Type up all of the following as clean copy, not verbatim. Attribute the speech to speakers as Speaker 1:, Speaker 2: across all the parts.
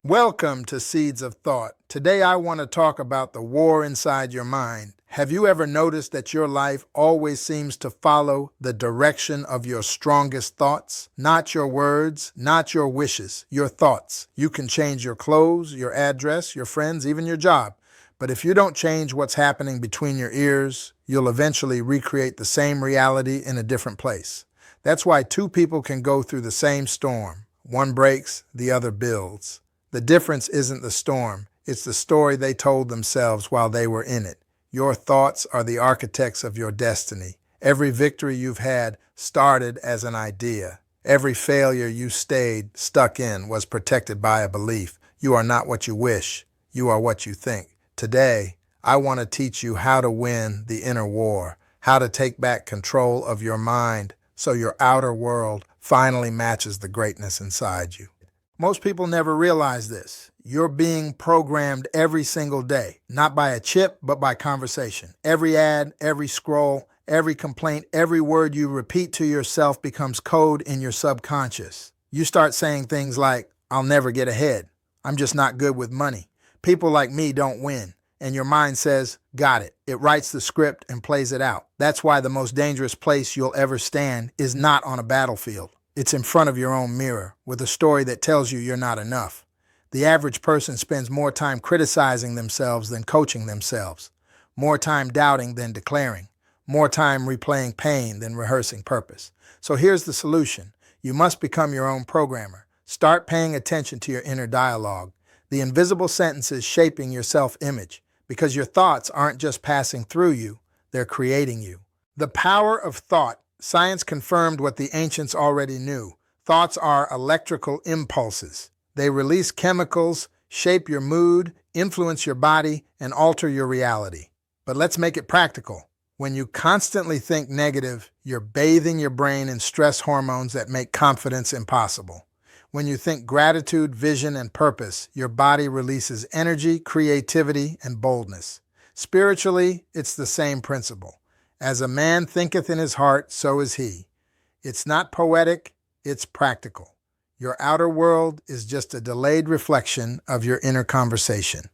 Speaker 1: Welcome to Seeds of Thought. Today I want to talk about the war inside your mind. Have you ever noticed that your life always seems to follow the direction of your strongest thoughts? Not your words, not your wishes, your thoughts. You can change your clothes, your address, your friends, even your job. But if you don't change what's happening between your ears, you'll eventually recreate the same reality in a different place. That's why two people can go through the same storm. One breaks, the other builds. The difference isn't the storm, it's the story they told themselves while they were in it. Your thoughts are the architects of your destiny. Every victory you've had started as an idea. Every failure you stayed stuck in was protected by a belief. You are not what you wish, you are what you think. Today, I want to teach you how to win the inner war, how to take back control of your mind so your outer world finally matches the greatness inside you. Most people never realize this. You're being programmed every single day, not by a chip, but by conversation. Every ad, every scroll, every complaint, every word you repeat to yourself becomes code in your subconscious. You start saying things like, I'll never get ahead. I'm just not good with money. People like me don't win. And your mind says, got it. It writes the script and plays it out. That's why the most dangerous place you'll ever stand is not on a battlefield. It's in front of your own mirror, with a story that tells you you're not enough. The average person spends more time criticizing themselves than coaching themselves, more time doubting than declaring, more time replaying pain than rehearsing purpose. So here's the solution. You must become your own programmer. Start paying attention to your inner dialogue, the invisible sentences shaping your self-image, because your thoughts aren't just passing through you, they're creating you. The power of thought. Science confirmed what the ancients already knew. Thoughts are electrical impulses. They release chemicals, shape your mood, influence your body, and alter your reality. But let's make it practical. When you constantly think negative, you're bathing your brain in stress hormones that make confidence impossible. When you think gratitude, vision, and purpose, your body releases energy, creativity, and boldness. Spiritually, it's the same principle. As a man thinketh in his heart, so is he. It's not poetic, it's practical. Your outer world is just a delayed reflection of your inner conversation.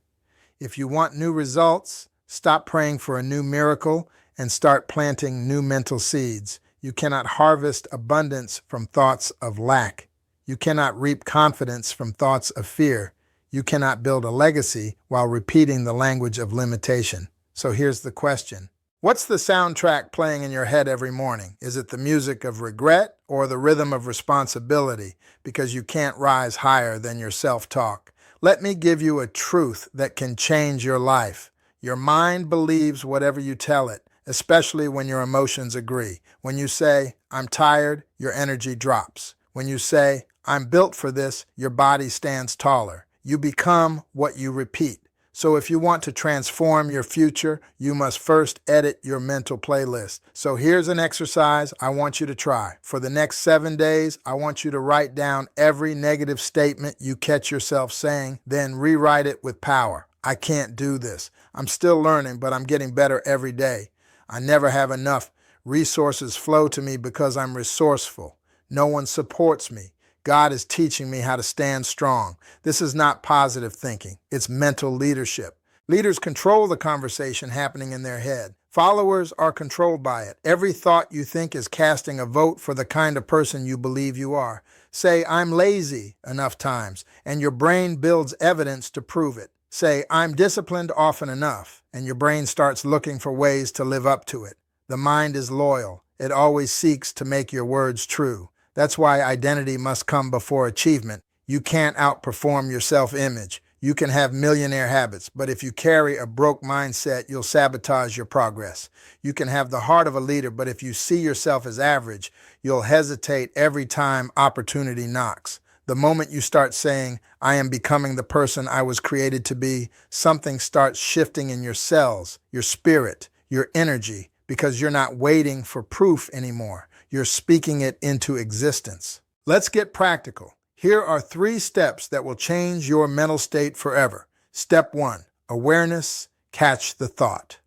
Speaker 1: If you want new results, stop praying for a new miracle and start planting new mental seeds. You cannot harvest abundance from thoughts of lack. You cannot reap confidence from thoughts of fear. You cannot build a legacy while repeating the language of limitation. So here's the question. What's the soundtrack playing in your head every morning? Is it the music of regret or the rhythm of responsibility because you can't rise higher than your self-talk? Let me give you a truth that can change your life. Your mind believes whatever you tell it, especially when your emotions agree. When you say, I'm tired, your energy drops. When you say, I'm built for this, your body stands taller. You become what you repeat. So if you want to transform your future, you must first edit your mental playlist. So here's an exercise I want you to try. For the next 7 days, I want you to write down every negative statement you catch yourself saying, then rewrite it with power. I can't do this. I'm still learning, but I'm getting better every day. I never have enough. Resources flow to me because I'm resourceful. No one supports me. God is teaching me how to stand strong. This is not positive thinking. It's mental leadership. Leaders control the conversation happening in their head. Followers are controlled by it. Every thought you think is casting a vote for the kind of person you believe you are. Say, I'm lazy enough times, and your brain builds evidence to prove it. Say, I'm disciplined often enough, and your brain starts looking for ways to live up to it. The mind is loyal. It always seeks to make your words true. That's why identity must come before achievement. You can't outperform your self-image. You can have millionaire habits, but if you carry a broke mindset, you'll sabotage your progress. You can have the heart of a leader, but if you see yourself as average, you'll hesitate every time opportunity knocks. The moment you start saying, I am becoming the person I was created to be, something starts shifting in your cells, your spirit, your energy, because you're not waiting for proof anymore. You're speaking it into existence. Let's get practical. Here are 3 steps that will change your mental state forever. Step 1, awareness, catch the thought.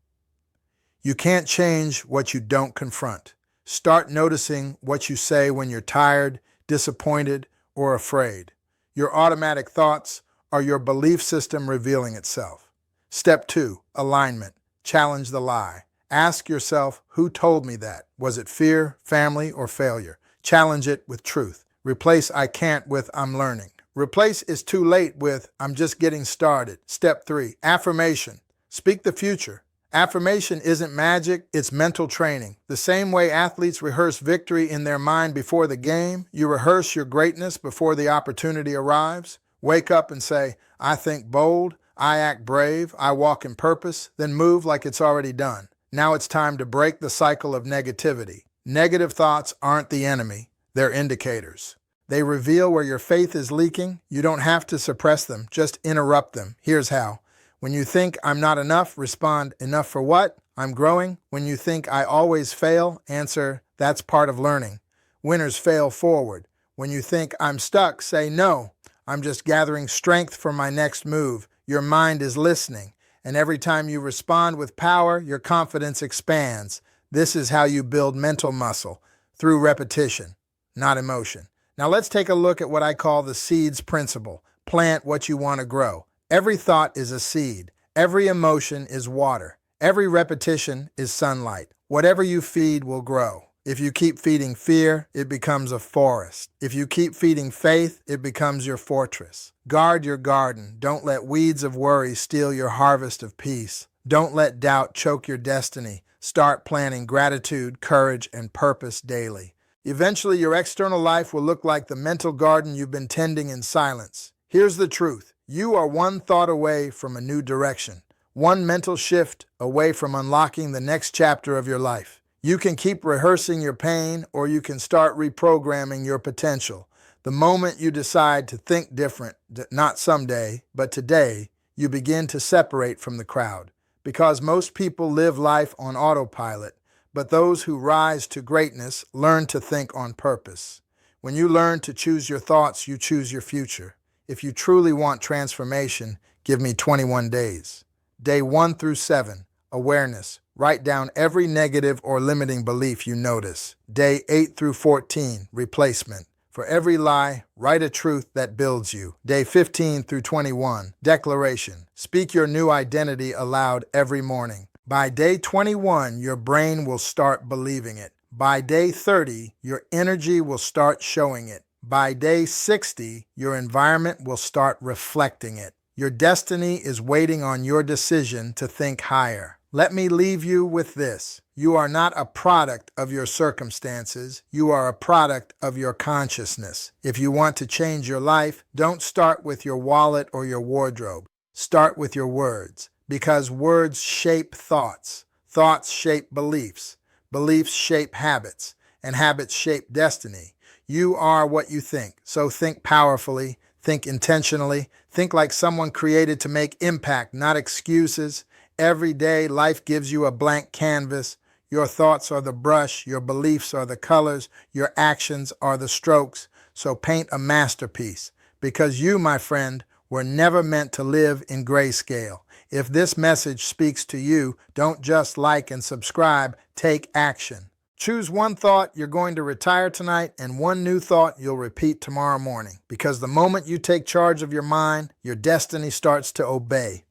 Speaker 1: You can't change what you don't confront. Start noticing what you say when you're tired, disappointed, or afraid. Your automatic thoughts or your belief system revealing itself? Step 2, alignment. Challenge the lie. Ask yourself, who told me that? Was it fear, family, or failure? Challenge it with truth. Replace I can't with I'm learning. Replace is too late with I'm just getting started. Step 3, affirmation. Speak the future. Affirmation isn't magic, it's mental training. The same way athletes rehearse victory in their mind before the game, you rehearse your greatness before the opportunity arrives. Wake up and say, I think bold, I act brave, I walk in purpose, then move like it's already done. Now it's time to break the cycle of negativity. Negative thoughts aren't the enemy, they're indicators. They reveal where your faith is leaking. You don't have to suppress them, just interrupt them. Here's how. When you think I'm not enough, respond, enough for what? I'm growing. When you think I always fail, answer, that's part of learning. Winners fail forward. When you think I'm stuck, say no. I'm just gathering strength for my next move. Your mind is listening. And every time you respond with power, your confidence expands. This is how you build mental muscle, through repetition, not emotion. Now let's take a look at what I call the seeds principle. Plant what you want to grow. Every thought is a seed. Every emotion is water. Every repetition is sunlight. Whatever you feed will grow. If you keep feeding fear, it becomes a forest. If you keep feeding faith, it becomes your fortress. Guard your garden. Don't let weeds of worry steal your harvest of peace. Don't let doubt choke your destiny. Start planting gratitude, courage, and purpose daily. Eventually, your external life will look like the mental garden you've been tending in silence. Here's the truth. You are one thought away from a new direction, one mental shift away from unlocking the next chapter of your life. You can keep rehearsing your pain, or you can start reprogramming your potential. The moment you decide to think different, not someday, but today, you begin to separate from the crowd. Because most people live life on autopilot, but those who rise to greatness learn to think on purpose. When you learn to choose your thoughts, you choose your future. If you truly want transformation, give me 21 days. Day 1 through 7, awareness. Write down every negative or limiting belief you notice. Day 8 through 14, replacement. For every lie, write a truth that builds you. Day 15 through 21, declaration. Speak your new identity aloud every morning. By day 21, your brain will start believing it. By day 30, your energy will start showing it. By day 60, your environment will start reflecting it. Your destiny is waiting on your decision to think higher. Let me leave you with this. You are not a product of your circumstances. You are a product of your consciousness. If you want to change your life, don't start with your wallet or your wardrobe. Start with your words, because words shape thoughts. Thoughts shape beliefs. Beliefs shape habits, and habits shape destiny. You are what you think, so think powerfully, think intentionally, think like someone created to make impact, not excuses. Every day, life gives you a blank canvas. Your thoughts are the brush, your beliefs are the colors, your actions are the strokes. So paint a masterpiece, because you, my friend, were never meant to live in grayscale. If this message speaks to you, don't just like and subscribe, take action. Choose one thought you're going to retire tonight and one new thought you'll repeat tomorrow morning. Because the moment you take charge of your mind, your destiny starts to obey.